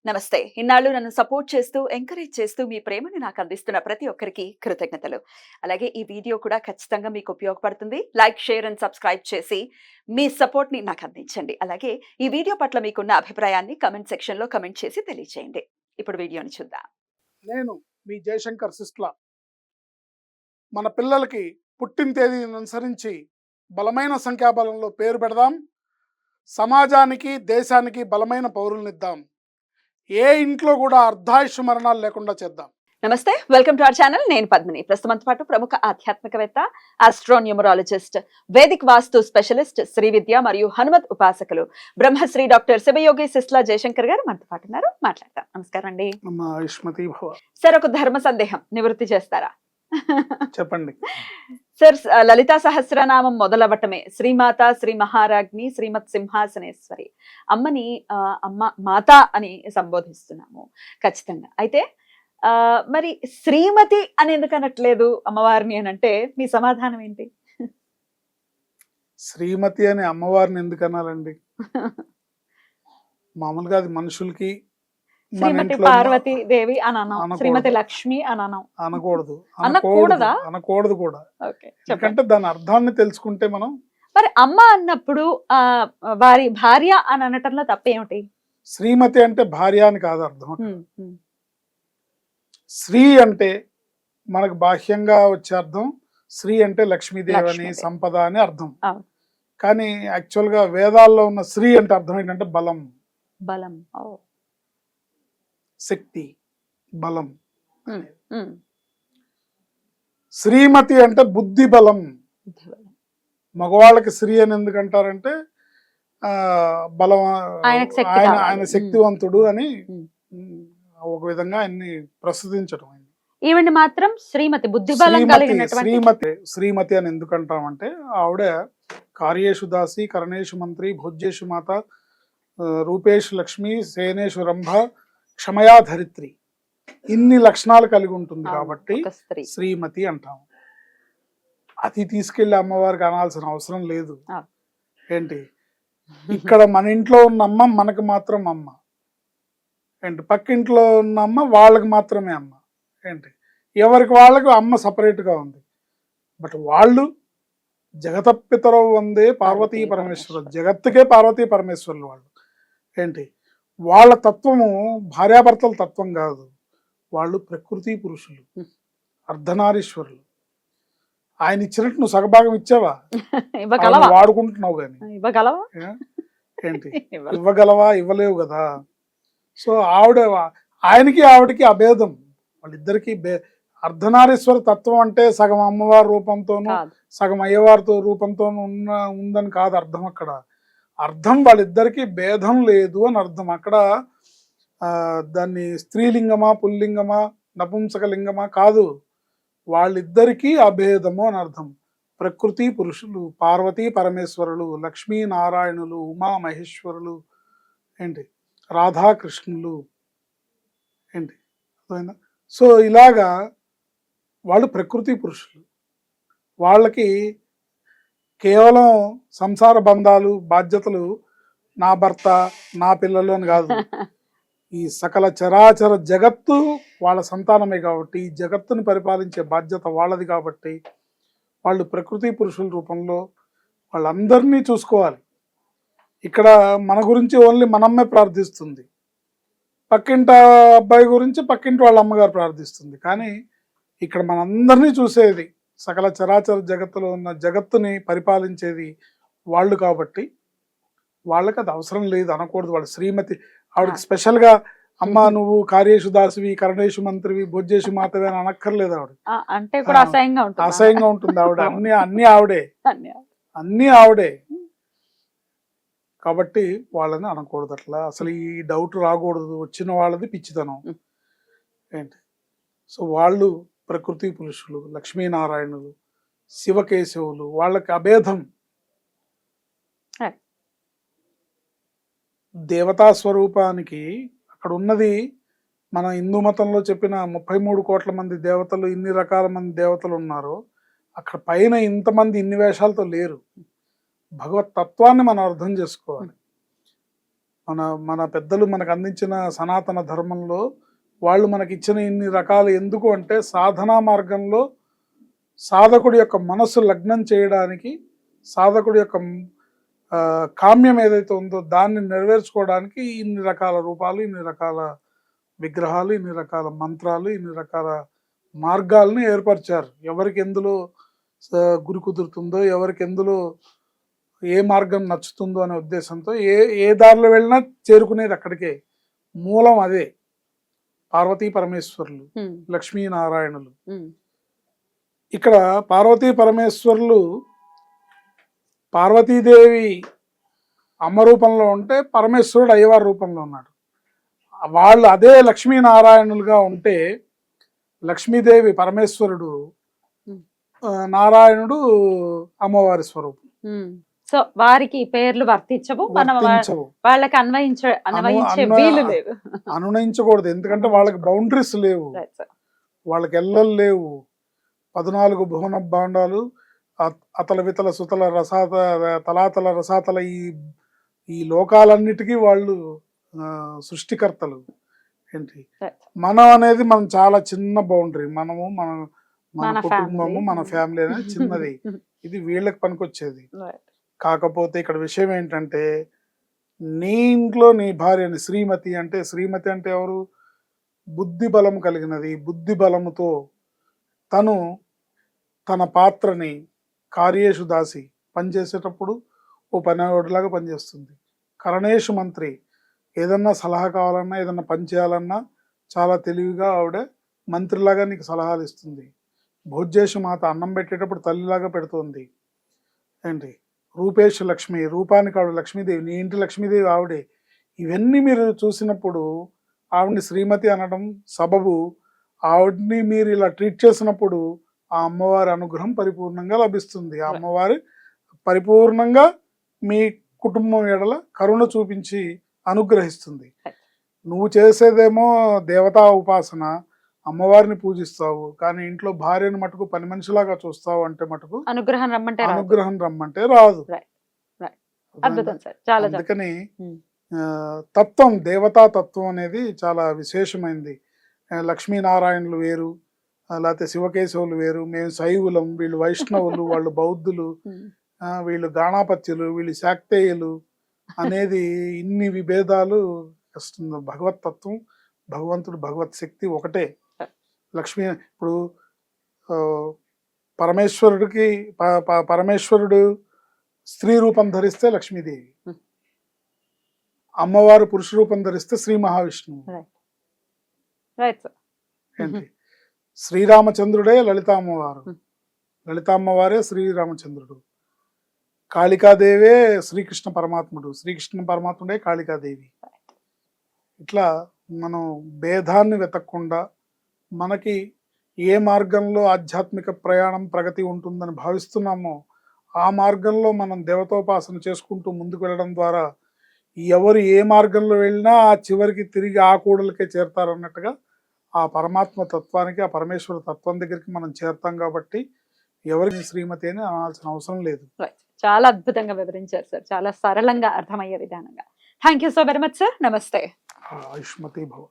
నమస్తే. ఇన్నాళ్ళు నన్ను సపోర్ట్ చేస్తూ, ఎంకరేజ్ చేస్తూ మీ ప్రేమని నాకు అందిస్తున్న ప్రతి ఒక్కరికి కృతజ్ఞతలు. అలాగే ఈ వీడియో కూడా ఖచ్చితంగా మీకు ఉపయోగపడుతుంది. లైక్, షేర్ అండ్ సబ్స్క్రైబ్ చేసి మీ సపోర్ట్‌ని నాకు అందించండి. అలాగే ఈ వీడియో పట్ల మీకున్న అభిప్రాయాన్ని కామెంట్ సెక్షన్‌లో కామెంట్ చేసి తెలియజేయండి. ఇప్పుడు వీడియోని చూద్దాం. నేను మీ జయశంకర్ సిస్ట్ల. మన పిల్లలకి పుట్టిన తేదీని అనుసరించి బలమైన సంఖ్యాబలంలో పేరు పెడదాం. సమాజానికి దేశానికి బలమైన పౌరులనిద్దాం. ఏ ఇంట్లో కూడా అర్ధాయుష్ మరణాలు లేకుండా చేద్దాం. నమస్తే. Welcome to our channel. నేను పద్మిని. ప్రస్తుతంతో పాటు ప్రముఖ ఆధ్యాత్మికవేత్త, ఆస్ట్రోన్యూమరాలజిస్ట్, వేదిక్ వాస్తు స్పెషలిస్ట్, శ్రీ విద్య మరియు హనుమత్ ఉపాసకులు బ్రహ్మశ్రీ డాక్టర్ శివయోగి సిస్ట్ల జయశంకర్ గారు మనతో పాటు ఉన్నారు. మాట్లాడతాం. నమస్కారం అండి. ఆయుష్మతి భవ. సార్, ఒక ధర్మ సందేహం నివృత్తి చేస్తారా? చెప్పండి సార్. లలితా సహస్రనామం మొదలవటమే శ్రీమాత, శ్రీ మహారాజ్ని, శ్రీమత్ సింహాసనేశ్వరి అమ్మని అమ్మ మాత అని సంబోధిస్తున్నాము ఖచ్చితంగా. అయితే మరి శ్రీమతి అని ఎందుకు అనట్లేదు అమ్మవారిని అని అంటే మీ సమాధానం ఏంటి? శ్రీమతి అనే అమ్మవారిని ఎందుకు అనాలండి? మామూలుగా అది మనుషులకి శ్రీమతి పార్వతి దేవి అనానం, శ్రీమతి లక్ష్మి అనానం అనకూడదు. అనకూడదా? అనకూడదు కూడా. ఎందుకంటే దాని అర్థాన్ని తెలుసుకుంటే మనం. మరి అమ్మ అన్నప్పుడు వారి భార్య అని అనటంలో తప్పేమిటి? శ్రీమతి అంటే భార్య అని కాదు అర్థం. శ్రీ అంటే మనకు బాహ్యంగా వచ్చే అర్థం. శ్రీ అంటే లక్ష్మీదేవి అని, సంపద అని అర్థం. కానీ యాక్చువల్ గా వేదాల్లో ఉన్న శ్రీ అంటే అర్థం ఏంటంటే బలం, బలం, శక్తి, బలం. శ్రీమతి అంటే బుద్ధి బలం. మగవాళ్ళకి శ్రీ అని ఎందుకంటారంటే బలం, ఆయన శక్తివంతుడు అని ఒక విధంగా ఆయన్ని ప్రస్తుతించడం. ఈవిని మాత్రం శ్రీమతి, బుద్ధి బలం కలిగినటువంటి శ్రీమతి అని ఎందుకంటామంటే ఆవిడ కార్యేషు దాసి, కరణేషు మంత్రి, భోజ్యేషు మాత, రూపేషు లక్ష్మి, సేనేషు రంభ, క్షమయా ధరిత్రి, ఇన్ని లక్షణాలు కలిగి ఉంటుంది కాబట్టి శ్రీమతి అంటాము. అది తీసుకెళ్లి అమ్మవారికి అనాల్సిన అవసరం లేదు. ఏంటి, ఇక్కడ మన ఇంట్లో ఉన్న అమ్మ మనకు మాత్రం అమ్మ. ఏంటి, పక్కింట్లో ఉన్న అమ్మ వాళ్ళకి మాత్రమే అమ్మ. ఏంటి, ఎవరికి వాళ్ళకు అమ్మ సపరేట్గా ఉంది. బట్ వాళ్ళు జగతపితరవు వందే పార్వతీ పరమేశ్వరు, జగత్తుకే పార్వతీ పరమేశ్వరులు వాళ్ళు. ఏంటి, వాళ్ళ తత్వము భార్యాభర్తల తత్వం కాదు. వాళ్ళు ప్రకృతి పురుషులు, అర్ధనారీశ్వరులు. ఆయన ఇచ్చినట్టు నువ్వు సగభాగం ఇచ్చావా? వాడుకుంటున్నావు కానీ ఏంటి, ఇవ్వగలవా? ఇవ్వలేవు కదా. సో ఆయనకి ఆవిడకి అభేదం. వాళ్ళిద్దరికి అర్ధనారీశ్వర తత్వం అంటే సగం అమ్మవారి రూపంతోనూ సగం అయ్యవారితో రూపంతోనూ ఉందని కాదు అర్థం. అక్కడ అర్థం వాళ్ళిద్దరికి భేదం లేదు అని అర్థం. అక్కడ దాన్ని స్త్రీలింగమా, పుల్లింగమా, నపుంసకలింగమా కాదు, వాళ్ళిద్దరికీ అభేదము అని అర్థం. ప్రకృతి పురుషులు, పార్వతీ పరమేశ్వరులు, లక్ష్మీనారాయణులు, ఉమా మహేశ్వరులు, ఏంటి రాధాకృష్ణులు. ఏంటి అర్థమైందా? సో ఇలాగా వాళ్ళు ప్రకృతి పురుషులు. వాళ్ళకి కేవలం సంసార బంధాలు, బాధ్యతలు, నా భర్త, నా పిల్లలు అని కాదు. ఈ సకల చరాచర జగత్తు వాళ్ళ సంతానమే కాబట్టి, ఈ జగత్తుని పరిపాలించే బాధ్యత వాళ్ళది కాబట్టి వాళ్ళు ప్రకృతి పురుషుల రూపంలో వాళ్ళందరినీ చూసుకోవాలి. ఇక్కడ మన గురించి ఓన్లీ మనమ్మే ప్రార్థిస్తుంది, పక్కింటి అబ్బాయి గురించి పక్కింటి వాళ్ళ అమ్మగారు ప్రార్థిస్తుంది. కానీ ఇక్కడ మనందరినీ చూసేది, సకల చరాచర జగత్తులో ఉన్న జగత్తుని పరిపాలించేది వాళ్ళు కాబట్టి వాళ్ళకి అది అవసరం లేదు అనకూడదు. వాళ్ళు శ్రీమతి, ఆవిడకి స్పెషల్గా అమ్మ నువ్వు కార్యేషు దాసివి, కరణేషు మంత్రివి, భోజ్యేషు మాతవి అని అనక్కర్లేదు. ఆవిడ అంటే కూడా అసహ్యంగా ఉంటుంది. ఆవిడ అన్ని ఆవిడే, అన్ని ఆవిడే కాబట్టి వాళ్ళని అనకూడదు. అట్లా అసలు ఈ డౌట్ రాకూడదు. వచ్చిన వాళ్ళది పిచ్చితనం. ఏంటి, సో వాళ్ళు ప్రకృతి పురుషులు, లక్ష్మీనారాయణులు, శివకేశవులు, వాళ్ళకి అభేదం. దేవతా స్వరూపానికి అక్కడ ఉన్నది మన హిందూ మతంలో చెప్పిన 33 కోట్ల మంది దేవతలు, ఇన్ని రకాల మంది దేవతలు ఉన్నారు. అక్కడ పైన ఇంతమంది ఇన్ని వేషాలతో లేరు. భగవత్ తత్వాన్ని మనం అర్థం చేసుకోవాలి. మన మన పెద్దలు మనకు అందించిన సనాతన ధర్మంలో వాళ్ళు మనకి ఇచ్చిన ఇన్ని రకాలు ఎందుకు అంటే సాధనా మార్గంలో సాధకుడి యొక్క మనస్సు లగ్నం చేయడానికి, సాధకుడి యొక్క కామ్యం ఏదైతే ఉందో దాన్ని నెరవేర్చుకోవడానికి ఇన్ని రకాల రూపాలు, ఇన్ని రకాల విగ్రహాలు, ఇన్ని రకాల మంత్రాలు, ఇన్ని రకాల మార్గాల్ని ఏర్పరిచారు. ఎవరికి ఎందులో గురి కుదురుతుందో, ఎవరికి ఎందులో ఏ మార్గం నచ్చుతుందో అనే ఉద్దేశంతో ఏ దారిలో వెళ్ళినా చేరుకునేది అక్కడికే. మూలం అదే. పార్వతీ పరమేశ్వరులు, లక్ష్మీనారాయణులు. ఇక్కడ పార్వతీ పరమేశ్వరులు పార్వతీదేవి అమ్మ రూపంలో ఉంటే పరమేశ్వరుడు అయ్యవారి రూపంలో ఉన్నాడు. వాళ్ళు అదే లక్ష్మీనారాయణులుగా ఉంటే లక్ష్మీదేవి పరమేశ్వరుడు, నారాయణుడు అమ్మవారి స్వరూపం. సో వారికి పేర్లు వర్తించవు, మనం వాళ్ళకి అన్వయించే వీలు లేదు, అనునయించకూడదు. ఎందుకంటే వాళ్ళకి బౌండరీస్ లేవు, వాళ్ళకి ఎల్లలు లేవు. 14 భువన భాండాలు, అతల వితల సుతల రసాత తలాతల రసాతల ఈ లోకాలన్నిటికీ వాళ్ళు సృష్టికర్తలు. ఏంటి మనం అనేది మనం చాలా చిన్న బౌండరీ. మనము మన కుటుంబము, మన ఫ్యామిలీ అనేది చిన్నది. ఇది వీళ్ళకి పనికొచ్చేది. కాకపోతే ఇక్కడ విషయం ఏంటంటే, నీ ఇంట్లో నీ భార్యని శ్రీమతి అంటే ఎవరు? బుద్ధి బలం కలిగినది. బుద్ధి బలముతో తను తన పాత్రని కార్యేషు దాసి పనిచేసేటప్పుడు ఓ పనివాడిలాగా పనిచేస్తుంది. కరణేషు మంత్రి ఏదన్నా సలహా కావాలన్నా, ఏదన్నా పని చేయాలన్నా చాలా తెలివిగా ఆవిడ మంత్రిలాగా నీకు సలహాలు ఇస్తుంది. భోజ్యేషు మాత అన్నం పెట్టేటప్పుడు తల్లిలాగా పెడుతుంది. ఏంటి రూపేష్ లక్ష్మి, రూపానికి ఆవిడ లక్ష్మీదేవి, నీ ఇంటి లక్ష్మీదేవి ఆవిడే. ఇవన్నీ మీరు చూసినప్పుడు ఆవిడని శ్రీమతి అనడం సబబు. ఆవిడ్ని మీరు ఇలా ట్రీట్ చేసినప్పుడు ఆ అమ్మవారి అనుగ్రహం పరిపూర్ణంగా లభిస్తుంది. ఆ అమ్మవారి పరిపూర్ణంగా మీ కుటుంబం ఎడల కరుణ చూపించి అనుగ్రహిస్తుంది. నువ్వు చేసేదేమో దేవతా ఉపాసన, అమ్మవారిని పూజిస్తావు, కానీ ఇంట్లో భార్యను మటుకు పని మనిషిలాగా చూస్తావు అంటే మటుకు అనుగ్రహం రమ్మంటే రాదు. అందుకని తత్వం, దేవతా తత్వం అనేది చాలా విశేషమైంది. లక్ష్మీనారాయణులు వేరు, లేకపోతే శివకేశవులు వేరు, మేము శైవులం, వీళ్ళు వైష్ణవులు, వాళ్ళు బౌద్ధులు, వీళ్ళు గాణాపత్యులు, వీళ్ళు శాక్తేయులు అనేది ఇన్ని విభేదాలు వస్తుంది. భగవత్ తత్వం, భగవంతుడు, భగవత్ శక్తి ఒకటే. లక్ష్మీ ఇప్పుడు పరమేశ్వరుడు స్త్రీ రూపం ధరిస్తే లక్ష్మీదేవి, అమ్మవారు పురుష రూపం ధరిస్తే శ్రీ మహావిష్ణువు. ఏంటి శ్రీరామచంద్రుడే లలిత అమ్మవారు, లలిత అమ్మవారే శ్రీరామచంద్రుడు. కాళికాదేవే శ్రీకృష్ణ పరమాత్ముడు, శ్రీకృష్ణ పరమాత్ముడే కాళికాదేవి. ఇట్లా మనం భేదాన్ని వెతకకుండా మనకి ఏ మార్గంలో ఆధ్యాత్మిక ప్రయాణం ప్రగతి ఉంటుందని భావిస్తున్నామో ఆ మార్గంలో మనం దేవతోపాసన చేసుకుంటూ ముందుకు వెళ్ళడం ద్వారా ఎవరు ఏ మార్గంలో వెళ్ళినా ఆ చివరికి తిరిగి ఆ కూడలకే చేరతారన్నట్టుగా ఆ పరమాత్మ తత్వానికి, ఆ పరమేశ్వర తత్వం దగ్గరికి మనం చేరతాం. కాబట్టి ఎవరికి శ్రీమతి అని అనాల్సిన అవసరం లేదు. చాలా అద్భుతంగా వివరించారు సార్, చాలా సరళంగా అర్థమయ్యే విధానంగా. Thank you so very much sir. నమస్తే. ఆయుష్మతి భవ.